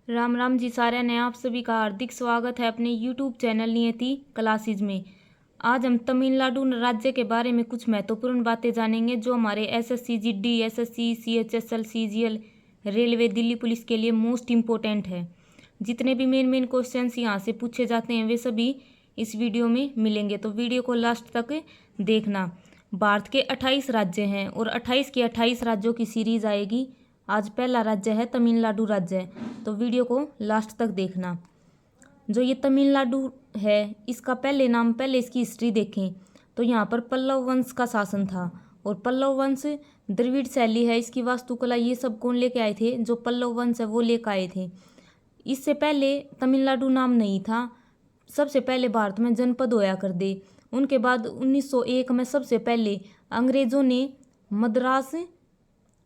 राम राम जी सारे ने आप सभी का हार्दिक स्वागत है अपने YouTube चैनल नियति क्लासेज में। आज हम तमिलनाडु राज्य के बारे में कुछ महत्वपूर्ण बातें जानेंगे जो हमारे SSC GD SSC CHSL CGL railway Delhi police के लिए मोस्ट इम्पोर्टेंट है। जितने भी मेन क्वेश्चंस यहाँ से पूछे जाते हैं वे सभी इस वीडियो में मिलेंगे, तो वीडियो को लास्ट तक देखना। भारत के 28 राज्य हैं और 28 के 28 राज्यों की सीरीज आएगी। आज पहला राज्य है तमिलनाडु राज्य, तो वीडियो को लास्ट तक देखना। जो ये तमिलनाडु है इसका पहले इसकी हिस्ट्री देखें तो यहाँ पर पल्लव वंश का शासन था और पल्लव वंश द्रविड़ शैली है। इसकी वास्तुकला ये सब कौन लेके आए थे? जो पल्लव वंश है वो लेकर आए थे। इससे पहले तमिलनाडु नाम नहीं था। सबसे पहले भारत में जनपद होया कर दे। उनके बाद 1901 में सबसे पहले अंग्रेज़ों ने मद्रास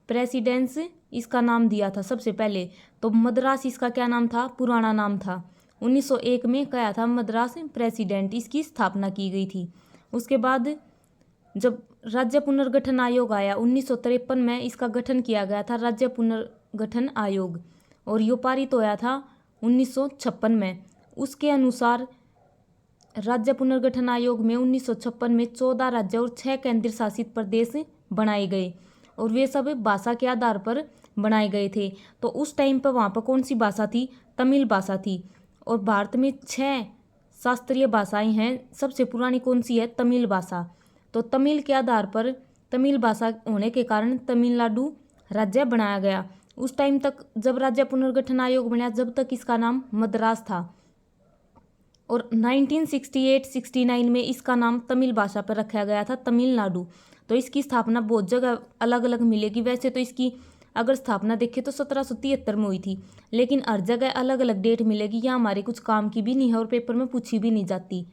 प्रेसिडेंस इसका नाम दिया था सबसे पहले। तो मद्रास इसका क्या नाम था? पुराना नाम था। 1901 में क्या था? मद्रास प्रेसिडेंट इसकी स्थापना की गई थी। उसके बाद जब राज्य पुनर्गठन आयोग आया 1953 में इसका गठन किया गया था, राज्य पुनर्गठन आयोग, और यो पारित होया था 1956 में। उसके अनुसार राज्य पुनर्गठन आयोग में 1956 में 14 राज्य और 6 केंद्र शासित प्रदेश बनाए गए और वे सब भाषा के आधार पर बनाए गए थे। तो उस टाइम पर वहाँ पर कौन सी भाषा थी? तमिल भाषा थी। और भारत में 6 शास्त्रीय भाषाएं हैं। सबसे पुरानी कौन सी है? तमिल भाषा। तो तमिल के आधार पर तमिल भाषा होने के कारण तमिलनाडु राज्य बनाया गया। उस टाइम तक जब राज्य पुनर्गठन आयोग बना जब तक इसका नाम मद्रास था और 1968-69 में इसका नाम तमिल भाषा पर रखा गया था तमिलनाडु। तो इसकी स्थापना बहुत जगह अलग अलग मिलेगी। वैसे तो इसकी अगर स्थापना देखें तो 1773 में हुई थी, लेकिन हर जगह अलग अलग डेट मिलेगी। यह हमारे कुछ काम की भी नहीं है और पेपर में पूछी भी नहीं जाती।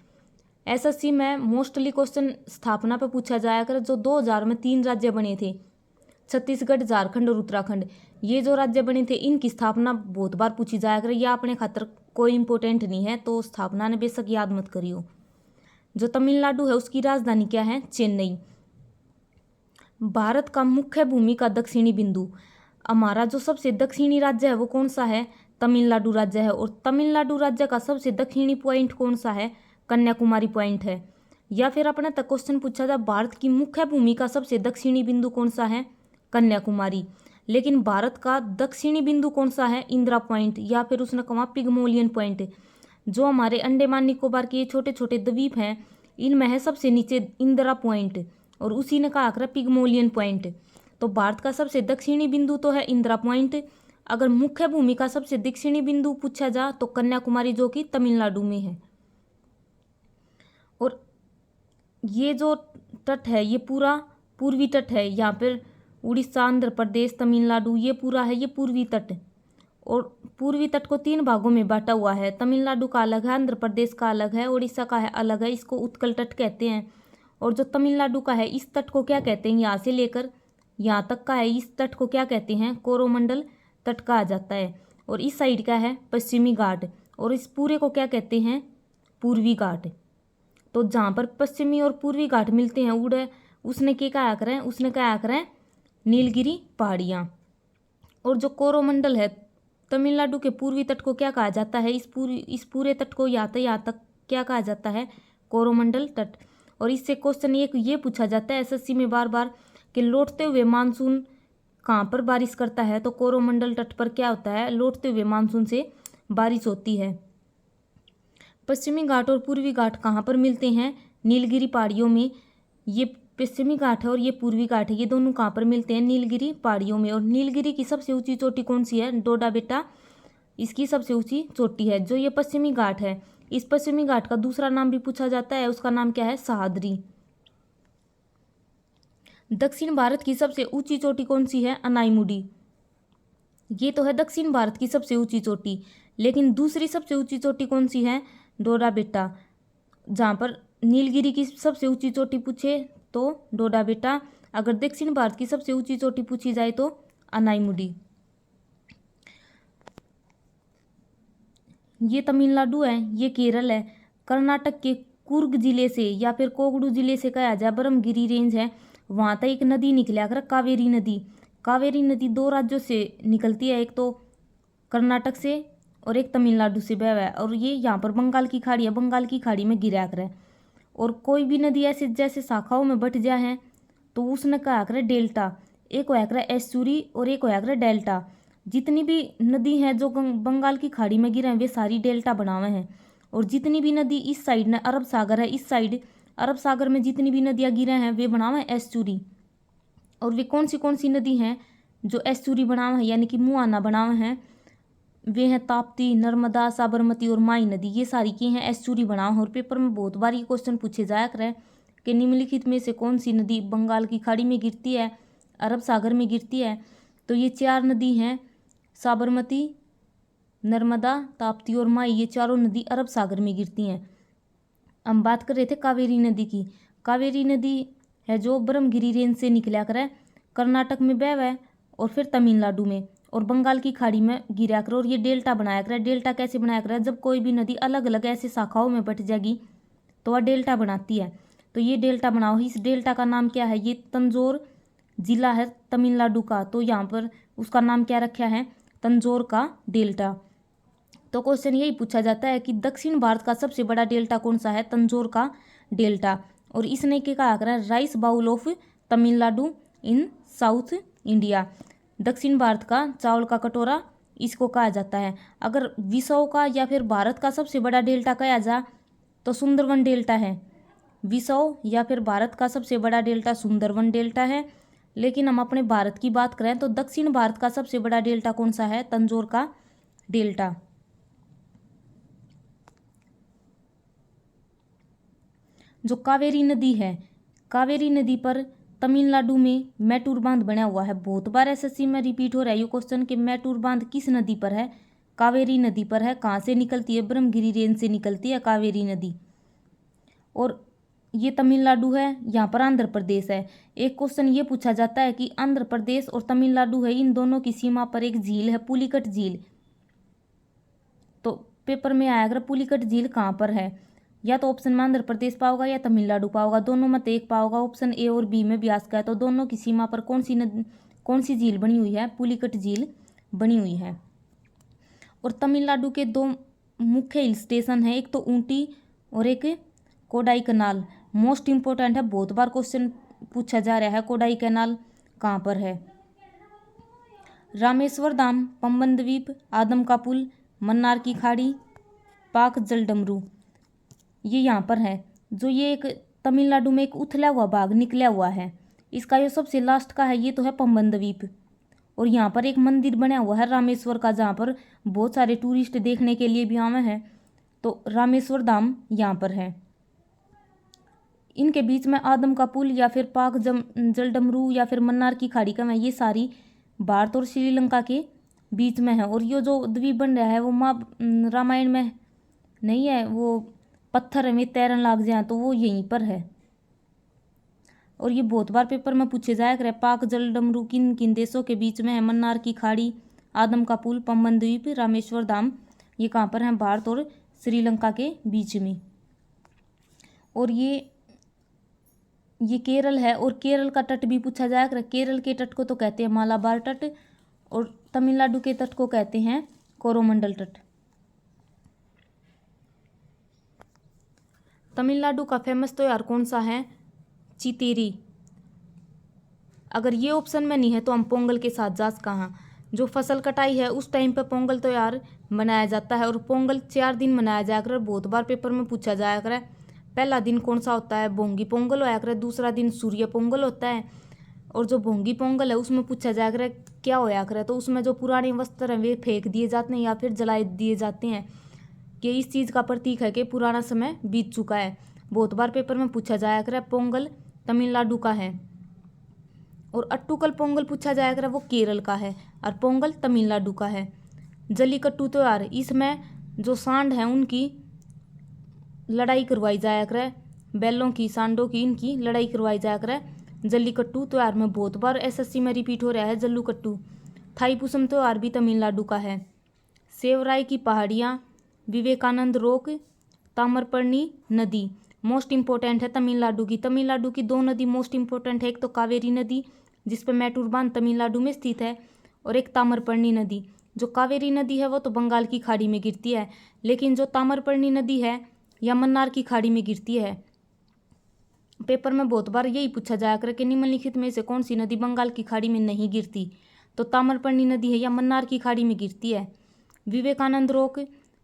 SSC में मोस्टली क्वेश्चन स्थापना पर पूछा जाया कर। जो 2000 में 3 राज्य बने थे, छत्तीसगढ़, झारखंड और उत्तराखंड, ये जो राज्य बने थे इनकी स्थापना बहुत बार पूछी जाया कर। यह अपने खातर कोई इंपॉर्टेंट नहीं है, तो स्थापना ने बेशक याद मत करियो। जो तमिलनाडु है उसकी राजधानी क्या है? चेन्नई। भारत का मुख्य भूमि का दक्षिणी बिंदु। हमारा जो सबसे दक्षिणी राज्य है वो कौन सा है? तमिलनाडु राज्य है। और तमिलनाडु राज्य का सबसे दक्षिणी पॉइंट कौन सा है? कन्याकुमारी पॉइंट है। या फिर अपने तक क्वेश्चन पूछा जाए भारत की मुख्य भूमि का सबसे दक्षिणी बिंदु कौन सा है? कन्याकुमारी। लेकिन भारत का दक्षिणी बिंदु कौन सा है? इंदिरा पॉइंट, या फिर उसने कहा पिगमोलियन पॉइंट। जो हमारे अंडमान निकोबार के ये छोटे छोटे द्वीप हैं इनमें है सबसे नीचे इंदिरा पॉइंट और उसी ने कहा कर पिगमोलियन पॉइंट। तो भारत का सबसे दक्षिणी बिंदु तो है इंदिरा पॉइंट। अगर मुख्य भूमि का सबसे दक्षिणी बिंदु पूछा जा तो कन्याकुमारी, जो कि तमिलनाडु में है। और ये जो तट है ये पूरा पूर्वी तट है। यहाँ पर उड़ीसा, आंध्र प्रदेश, तमिलनाडु ये पूरा है, ये पूर्वी तट। और पूर्वी तट को 3 भागों में बांटा हुआ है। तमिलनाडु का अलग है, आंध्र प्रदेश का अलग है, उड़ीसा का है अलग है। इसको उत्कल तट कहते हैं। और जो तमिलनाडु का है इस तट को क्या कहते हैं? यहाँ से लेकर यहाँ तक का है इस तट को क्या कहते हैं? कोरोमंडल तट कहा जाता है। और इस साइड का है पश्चिमी घाट और इस पूरे को क्या कहते हैं? पूर्वी घाट। तो जहाँ पर पश्चिमी और पूर्वी घाट मिलते हैं उड़े उसने क्या कहा करें? उसने कहा करें नीलगिरी पहाड़ियाँ। और जो कोरोमंडल है तमिलनाडु के पूर्वी तट को क्या कहा जाता है? इस पूरे तट को यहाँ तक क्या कहा जाता है? कोरोमंडल तट। और इससे क्वेश्चन ये पूछा जाता है SSC में बार बार कि लौटते हुए मानसून कहाँ पर बारिश करता है? तो कोरोमंडल तट पर क्या होता है? लौटते हुए मानसून से बारिश होती है। पश्चिमी घाट और पूर्वी घाट कहाँ पर मिलते हैं? नीलगिरी पहाड़ियों में। ये पश्चिमी घाट है और ये पूर्वी घाट है, ये दोनों कहाँ पर मिलते हैं? नीलगिरी पहाड़ियों में। और नीलगिरी की सबसे ऊंची चोटी कौन सी है? डोडा बेटा इसकी सबसे ऊंची चोटी है। जो ये पश्चिमी घाट है इस पश्चिमी घाट का दूसरा नाम भी पूछा जाता है, उसका नाम क्या है? सह्याद्री। दक्षिण भारत की सबसे ऊंची चोटी कौन सी है? अनाईमुडी। ये तो है दक्षिण भारत की सबसे ऊंची चोटी, लेकिन दूसरी सबसे ऊंची चोटी कौन सी है? डोडा बेटा। जहाँ पर नीलगिरी की सबसे ऊंची चोटी पूछे तो डोडा बेटा। अगर दक्षिण भारत की सबसे ऊंची चोटी पूछी जाए तो अनाईमुडी। ये तमिलनाडु है, ये केरल है। कर्नाटक के कुर्ग जिले से या फिर कोगडू जिले से कहा जाए ब्रह्मगिरी रेंज है, वहाँ तक एक नदी निकला कर कावेरी नदी। कावेरी नदी 2 राज्यों से निकलती है, एक तो कर्नाटक से और एक तमिलनाडु से बह है, और ये यहाँ पर बंगाल की खाड़ी है, बंगाल की खाड़ी में गिरा कर है। और कोई भी नदी ऐसे जैसे शाखाओं में बट जाए है तो उसने कहा करे डेल्टा, एक होया करे एस्चुरी और एक होया करे डेल्टा। जितनी भी नदी हैं जो बंगाल की खाड़ी में गिरे हैं वे सारी डेल्टा बनावे हैं, और जितनी भी नदी इस साइड ने अरब सागर है, इस साइड अरब सागर में जितनी भी नदियाँ गिरे हैं वे बनावे एस्चुरी। और वे कौन सी नदी हैं जो एस्चुरी बनावे हैं यानी कि मुहाना बनावे हैं, वे हैं ताप्ती, नर्मदा, साबरमती और माई नदी। ये सारी की हैं एस्चुरी बनाओ। और पेपर में बहुत बार ये क्वेश्चन पूछे जाया करे कि निम्नलिखित में से कौन सी नदी बंगाल की खाड़ी में गिरती है, अरब सागर में गिरती है। तो ये 4 नदी हैं, साबरमती, नर्मदा, ताप्ती और माई, ये चारों नदी अरब सागर में गिरती हैं। हम बात कर रहे थे कावेरी नदी की। कावेरी नदी है जो ब्रह्मगिरी रेंज से निकला करे, कर्नाटक में बह है और फिर तमिलनाडु में और बंगाल की खाड़ी में गिरा करे, और ये डेल्टा बनाया करे। डेल्टा कैसे बनाया करे, जब कोई भी नदी अलग अलग ऐसे शाखाओं में बट जाएगी तो वह डेल्टा बनाती है। तो ये डेल्टा बनाओ। इस डेल्टा का नाम क्या है, ये तंजौर जिला है तमिलनाडु का, तो यहाँ पर उसका नाम क्या रखा है, तंजौर का डेल्टा। तो क्वेश्चन यही पूछा जाता है कि दक्षिण भारत का सबसे बड़ा डेल्टा कौन सा है, तंजौर का डेल्टा। और इसने क्या कहा करा, rice bowl of Tamil Nadu in south India, दक्षिण भारत का चावल का कटोरा इसको कहा जाता है। अगर विश्व का या फिर भारत का सबसे बड़ा डेल्टा कहा जा तो सुंदरवन डेल्टा है। विश्व या फिर भारत का सबसे बड़ा डेल्टा सुंदरवन डेल्टा है। लेकिन हम अपने भारत की बात करें तो दक्षिण भारत का सबसे बड़ा डेल्टा कौन सा है, तंजौर का डेल्टा। जो कावेरी नदी है, कावेरी नदी पर तमिलनाडु में मैटूर बांध बना हुआ है। बहुत बार एसएससी में रिपीट हो रहा है ये क्वेश्चन कि मैटूर बांध किस नदी पर है, कावेरी नदी पर है। कहाँ से निकलती है, ब्रह्मगिरी रेंज से निकलती है कावेरी नदी। और ये तमिलनाडु है, यहाँ पर आंध्र प्रदेश है। एक क्वेश्चन ये पूछा जाता है कि आंध्र प्रदेश और तमिलनाडु है, इन दोनों की सीमा पर एक झील है, पुलिकट झील। तो पेपर में आया अगर पुलिकट झील कहाँ पर है, या तो ऑप्शन में आंध्र प्रदेश पाओगा या तमिलनाडु पाओगा, दोनों में एक पाओगा। ऑप्शन ए और बी में भी आ सकता है। तो दोनों की सीमा पर कौन सी झील बनी हुई है, पुलिकट झील बनी हुई है। और तमिलनाडु के 2 मुख्य हिल स्टेशन है, एक तो ऊटी और एक कोडाई कनाल। मोस्ट इंपोर्टेंट है, बहुत बार क्वेश्चन पूछा जा रहा है। कोडाई कैनाल कहाँ पर है, रामेश्वर धाम, पंबन द्वीप, आदम का पुल, मन्नार की खाड़ी, पाक जलडमरू, ये यहाँ पर है। जो ये एक तमिलनाडु में एक उथला हुआ भाग निकला हुआ है, इसका ये सबसे लास्ट का है, ये तो है पंबन द्वीप। और यहाँ पर एक मंदिर बना हुआ है रामेश्वर का, जहाँ पर बहुत सारे टूरिस्ट देखने के लिए भी आए हैं। तो रामेश्वर धाम यहाँ पर है। इनके बीच में आदम का पुल या फिर पाक जलडमरू या फिर मन्नार की खाड़ी का है, ये सारी भारत और श्रीलंका के बीच में है। और ये जो द्वीप बन रहा है वो रामायण में नहीं है, वो पत्थर में तैरन लाग जाए तो वो यहीं पर है। और ये बहुत बार पेपर में पूछे जाया करे, पाक जलडमरू किन किन देशों के बीच में है, मन्नार की खाड़ी, आदम का पुल, पंबन द्वीप, रामेश्वर धाम, ये कहाँ पर है, भारत और श्रीलंका के बीच में। और ये केरल है, और केरल का तट भी पूछा जाया करे। केरल के तट को तो कहते हैं मालाबार तट, और तमिलनाडु के तट को कहते हैं कोरोमंडल तट। तमिलनाडु का फेमस त्योहार कौन सा है, चितेरी। अगर ये ऑप्शन में नहीं है तो हम पोंगल के साथ जा कहाँ। जो फसल कटाई है उस टाइम पर पोंगल त्योहार मनाया जाता है, और पोंगल 4 दिन मनाया जाया करे। बहुत बार पेपर में पूछा जाया करे। पहला दिन कौन सा होता है, भोंगी पोंगल होया करे, दूसरा दिन सूर्य पोंगल होता है। और जो भोंगी पोंगल है उसमें पूछा जाया करे क्या होया करे, तो उसमें जो पुराने वस्त्र हैं वे फेंक दिए जाते हैं या फिर जला दिए जाते हैं, कि इस चीज़ का प्रतीक है कि पुराना समय बीत चुका है। बहुत बार पेपर में पूछा जाया करे। पोंगल तमिलनाडु का है। और अट्टूकल पोंगल पूछा जाया करे, वो केरल का है, और पोंगल तमिलनाडु का है। जल्लीकट्टू त्योहार, इसमें जो सांड हैं उनकी लड़ाई करवाई जाया करे, बैलों की, सांडों की, इनकी लड़ाई करवाई जाया करे जल्लीकट्टू त्योहार में। बहुत बार एसएससी में रिपीट हो रहा है जल्लूकट्टू। थाईपुसम त्योहार भी तमिलनाडु का है। सेवराय की पहाड़ियाँ, विवेकानंद रोक, ताम्रपर्णी नदी मोस्ट इंपॉर्टेंट है तमिलनाडु की। तमिलनाडु की 2 नदी मोस्ट इंपॉर्टेंट है, एक तो कावेरी नदी जिस पर मैटूर बांध तमिलनाडु में स्थित है, और एक ताम्रपर्णी नदी। जो कावेरी नदी है वो तो बंगाल की खाड़ी में गिरती है, लेकिन जो ताम्रपर्णी नदी है या मन्नार की खाड़ी में गिरती है। पेपर में बहुत बार यही पूछा जाया कर कि निम्नलिखित में से कौन सी नदी बंगाल की खाड़ी में नहीं गिरती, तो ताम्रपर्णी नदी है या मन्नार की खाड़ी में गिरती है। विवेकानंद रॉक,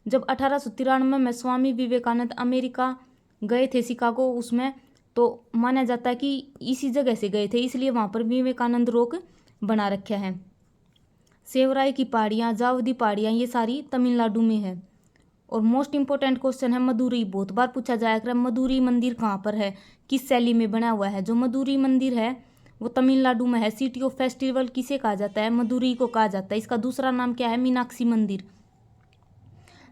जब 1893 में स्वामी विवेकानंद अमेरिका गए थे शिकागो, उसमें तो माना जाता है कि इसी जगह से गए थे, इसलिए वहाँ पर विवेकानंद रॉक बना रखा है। सेवराई की पहाड़ियाँ, जावदी पहाड़ियाँ, ये सारी तमिलनाडु में है। और मोस्ट इंपॉर्टेंट क्वेश्चन है मदुरई, बहुत बार पूछा जाएगा मदुरई मंदिर कहाँ पर है, किस शैली में बना हुआ है। जो मदुरई मंदिर है वो तमिलनाडु में है। सिटी ऑफ फेस्टिवल किसे कहा जाता है, मदुरई को कहा जाता है। इसका दूसरा नाम क्या है, मीनाक्षी मंदिर।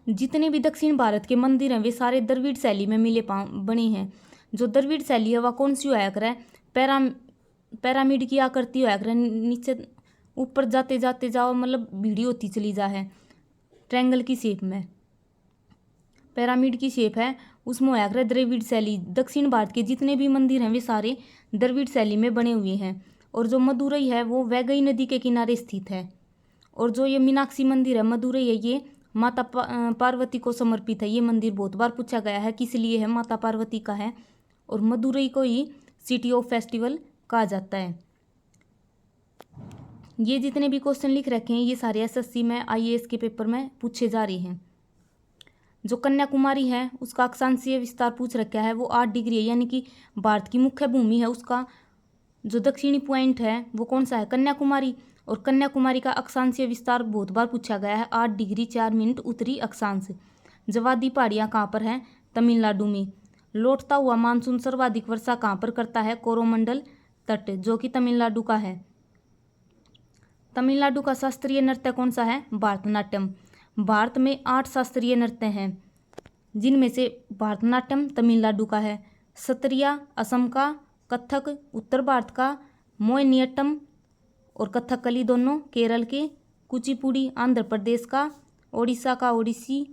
जितने भी दक्षिण भारत के मंदिर हैं वे सारे द्रविड़ शैली में मिले बने हैं। जो द्रविड़ शैली है वह कौन सी होया करे, पैरामिड की आकृति होया करे, नीचे ऊपर जाते जाते जाओ, मतलब भीड़ी होती चली जा है, ट्रायंगल की शेप में पिरामिड की शेप है, उसमें होया करे द्रविड़ शैली। दक्षिण भारत के जितने भी मंदिर हैं वे सारे द्रविड़ शैली में बने हुए हैं। और जो मदुरई है वो वैगई नदी के किनारे स्थित है। और जो ये मीनाक्षी मंदिर है मदुरई है, ये माता पार्वती को समर्पित है। ये मंदिर बहुत बार पूछा गया है किस लिए है, माता पार्वती का है। और मदुरई को ही सिटी ऑफ फेस्टिवल कहा जाता है। ये जितने भी क्वेश्चन लिख रखे हैं ये सारे एसएससी में, आईएएस के पेपर में पूछे जा रहे हैं। जो कन्याकुमारी है उसका अक्षांशीय विस्तार पूछ रखा है, वो 8 डिग्री है, यानी कि भारत की मुख्य भूमि है उसका जो दक्षिणी पॉइंट है वो कौन सा है, कन्याकुमारी। और कन्याकुमारी का अक्षांशीय विस्तार बहुत बार पूछा गया है, 8 डिग्री 4 मिनट उत्तरी अक्षांश। जवादी पहाड़ियाँ कहाँ पर हैं, तमिलनाडु में। लौटता हुआ मानसून सर्वाधिक वर्षा कहाँ पर करता है, कोरोमंडल तट, जो कि तमिलनाडु का है। तमिलनाडु का शास्त्रीय नृत्य कौन सा है, भारतनाट्यम। भारत में 8 शास्त्रीय नृत्य हैं, जिनमें से भारतनाट्यम तमिलनाडु का है, सत्रिया असम का, कथक उत्तर भारत का, मोहिनीअट्टम और कथकली दोनों केरल के, कुचिपुड़ी आंध्र प्रदेश का, ओडिशा का ओडिसी,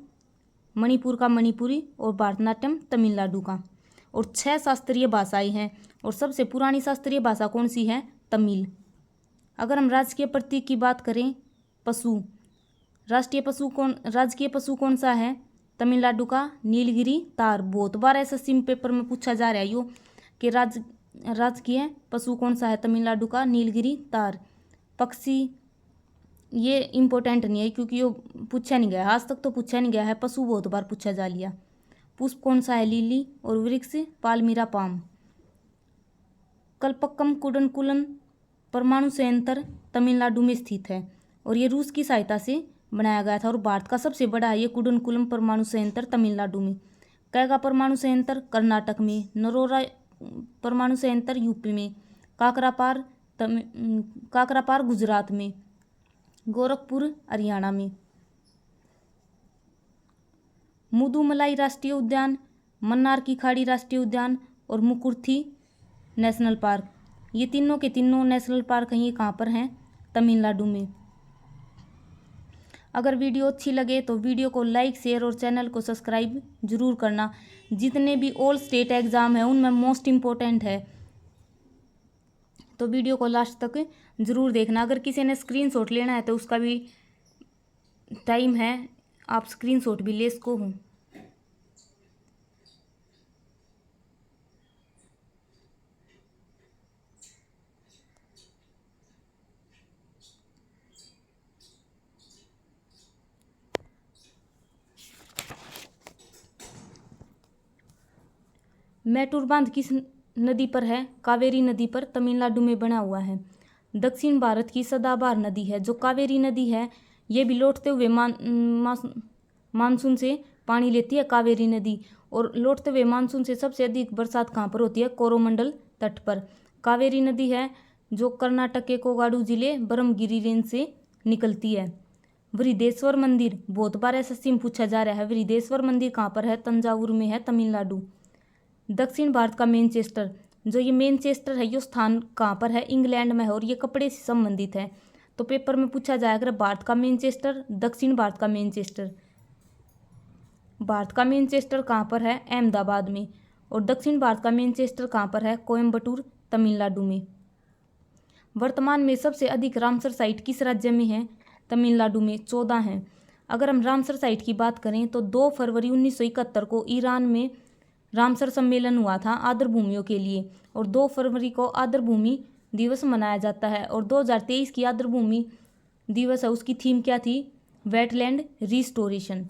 मणिपुर का मणिपुरी और भारतनाट्यम तमिलनाडु का। और 6 शास्त्रीय भाषाएं हैं, और सबसे पुरानी शास्त्रीय भाषा कौन सी है, तमिल। अगर हम राजकीय प्रतीक की बात करें, पशु, राजकीय पशु कौन सा है, तमिलनाडु का नीलगिरी तार। बहुत बार एसएससी पेपर में पूछा जा रहा है यो कि राजकीय पशु कौन सा है, तमिलनाडु का नीलगिरी तार। पक्षी ये इम्पोर्टेंट नहीं है क्योंकि ये पूछा नहीं गया, आज तक तो पूछा नहीं गया है। पशु बहुत बार पूछा जा लिया। पुष्प कौन सा है, लिली। और वृक्ष पालमीरा पाम। कल्पक्कम कुडनकुलन परमाणु संयंत्र तमिलनाडु में स्थित है और ये रूस की सहायता से बनाया गया था। और भारत का सबसे बड़ा है ये कुडनकुलम परमाणु संयंत्र तमिलनाडु में। कैगा परमाणु संयंत्र कर्नाटक में। नरोरा परमाणु संयंत्र यूपी में। काकरापार गुजरात में। गोरखपुर हरियाणा में। मुदुमलाई राष्ट्रीय उद्यान, मन्नार की खाड़ी राष्ट्रीय उद्यान और मुकुर्थी नेशनल पार्क, ये तीनों के तीनों नेशनल पार्क हैं, ये कहाँ पर हैं, तमिलनाडु में। अगर वीडियो अच्छी लगे तो वीडियो को लाइक, शेयर और चैनल को सब्सक्राइब जरूर करना। जितने भी ऑल स्टेट एग्ज़ाम हैं उनमें मोस्ट इम्पोर्टेंट है, तो वीडियो को लास्ट तक ज़रूर देखना। अगर किसी ने स्क्रीनशॉट लेना है तो उसका भी टाइम है, आप स्क्रीनशॉट भी ले सको हो। मैटूर बांध किस नदी पर है, कावेरी नदी पर, तमिलनाडु में बना हुआ है। दक्षिण भारत की सदाबहार नदी है जो कावेरी नदी है, ये भी लौटते हुए मानसून से पानी लेती है कावेरी नदी। और लौटते हुए मानसून से सबसे अधिक बरसात कहाँ पर होती है, कोरोमंडल तट पर। कावेरी नदी है जो कर्नाटक के कोगाडू जिले ब्रह्मगिरी रेंज से निकलती है। वृद्धेश्वर मंदिर बहुत बार एसएससी में पूछा जा रहा है, वृद्धेश्वर मंदिर कहाँ पर है, तंजावुर में है, तमिलनाडु। दक्षिण भारत का मैनचेस्टर, जो ये मैनचेस्टर है ये स्थान कहाँ पर है, इंग्लैंड में है और ये कपड़े से संबंधित है। तो पेपर में पूछा जाएगा भारत का मैनचेस्टर, दक्षिण भारत का मैनचेस्टर। भारत का मैनचेस्टर कहाँ पर है, अहमदाबाद में। और दक्षिण भारत का मैनचेस्टर कहाँ पर है, कोयम्बटूर तमिलनाडु में। वर्तमान में सबसे अधिक रामसर साइट किस राज्य में है, तमिलनाडु में 14 हैं। अगर हम रामसर साइट की बात करें तो 2 फरवरी 1971 को ईरान में रामसर सम्मेलन हुआ था आर्द्र भूमियों के लिए, और 2 फरवरी को आर्द्र भूमि दिवस मनाया जाता है। और 2023 की आर्द्र भूमि दिवस है, उसकी थीम क्या थी? Wetland restoration.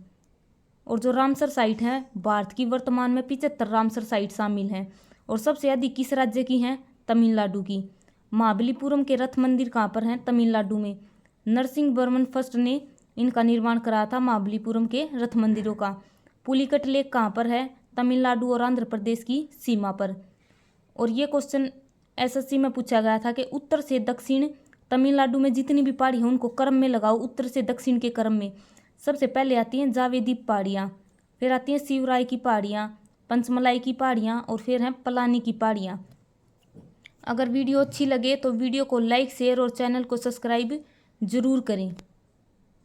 और जो रामसर साइट है, भारत की वर्तमान में 75 रामसर साइट शामिल हैं, और सबसे अधिक किस राज्य की हैं? तमिलनाडु की। महाबलीपुरम के रथ मंदिर कहाँ पर हैं? तमिलनाडु में। नरसिंहवर्मन फर्स्ट ने इनका निर्माण कराया था, महाबलीपुरम के रथ मंदिरों का। पुलिकट लेक कहाँ पर है? तमिलनाडु और आंध्र प्रदेश की सीमा पर। और ये क्वेश्चन एसएससी में पूछा गया था कि उत्तर से दक्षिण तमिलनाडु में जितनी भी पहाड़ी हैं उनको क्रम में लगाओ, उत्तर से दक्षिण के क्रम में। सबसे पहले आती हैं जावेदी पहाड़ियाँ, फिर आती हैं शिवराय की पहाड़ियाँ, पंचमलाई की पहाड़ियाँ, और फिर हैं पलानी की पहाड़ियाँ। अगर वीडियो अच्छी लगे तो वीडियो को लाइक, शेयर और चैनल को सब्सक्राइब जरूर करें।